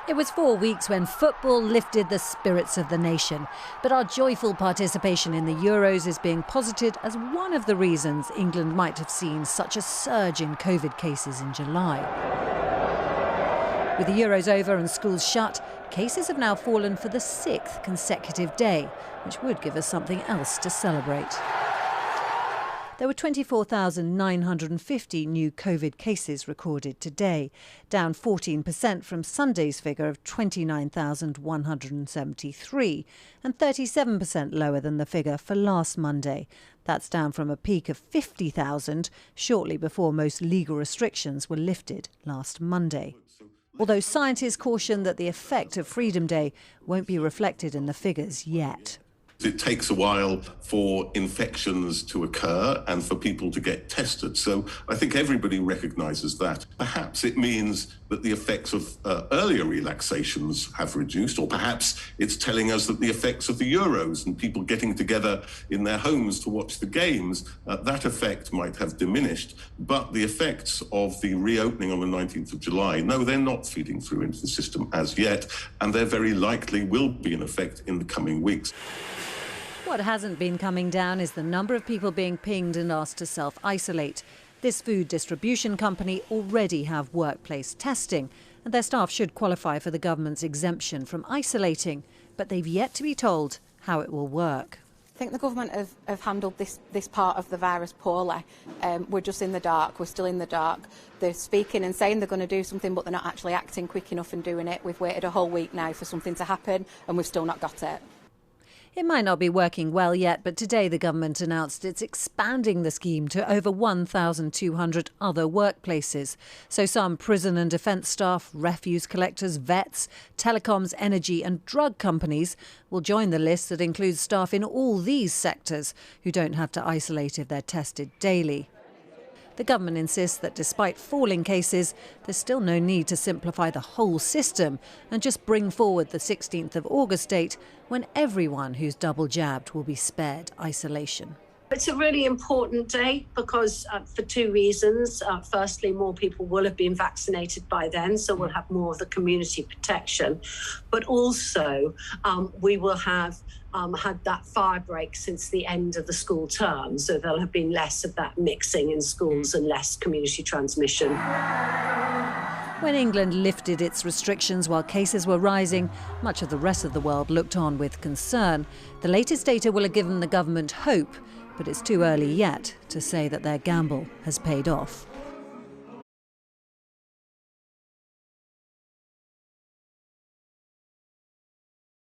It was 4 weeks when football lifted the spirits of the nation. But our joyful participation in the Euros is being posited as one of the reasons England might have seen such a surge in COVID cases in July. With the Euros over and schools shut, cases have now fallen for the 6th consecutive day, which would give us something else to celebrate. There were 24,950 new COVID cases recorded today, down 14% from Sunday's figure of 29,173 and 37% lower than the figure for last Monday. That's down from a peak of 50,000 shortly before most legal restrictions were lifted last Monday. Although scientists caution that the effect of Freedom Day won't be reflected in the figures yet. It takes a while for infections to occur and for people to get tested. So I think everybody recognises that. Perhaps it means that the effects of earlier relaxations have reduced, or perhaps it's telling us that the effects of the Euros and people getting together in their homes to watch the games, that effect might have diminished. But the effects of the reopening on the 19th of July, no, they're not feeding through into the system as yet, and there very likely will be an effect in the coming weeks. What hasn't been coming down is the number of people being pinged and asked to self-isolate. This food distribution company already have workplace testing, and their staff should qualify for the government's exemption from isolating, but they've yet to be told how it will work. I think the government have handled this part of the virus poorly. We're just in the dark, we're still in the dark. They're speaking and saying they're going to do something, but they're not actually acting quick enough and doing it. We've waited a whole week now for something to happen, and we've still not got it. It might not be working well yet, but today the government announced it's expanding the scheme to over 1,200 other workplaces. So some prison and defence staff, refuse collectors, vets, telecoms, energy and drug companies will join the list that includes staff in all these sectors who don't have to isolate if they're tested daily. The government insists that despite falling cases, there's still no need to simplify the whole system and just bring forward the 16th of August date when everyone who's double jabbed will be spared isolation. It's a really important day because for two reasons. Firstly, more people will have been vaccinated by then, so we'll have more of the community protection. But also, we will have had that fire break since the end of the school term, so there'll have been less of that mixing in schools and less community transmission. When England lifted its restrictions while cases were rising, much of the rest of the world looked on with concern. The latest data will have given the government hope, but it's too early yet to say that their gamble has paid off.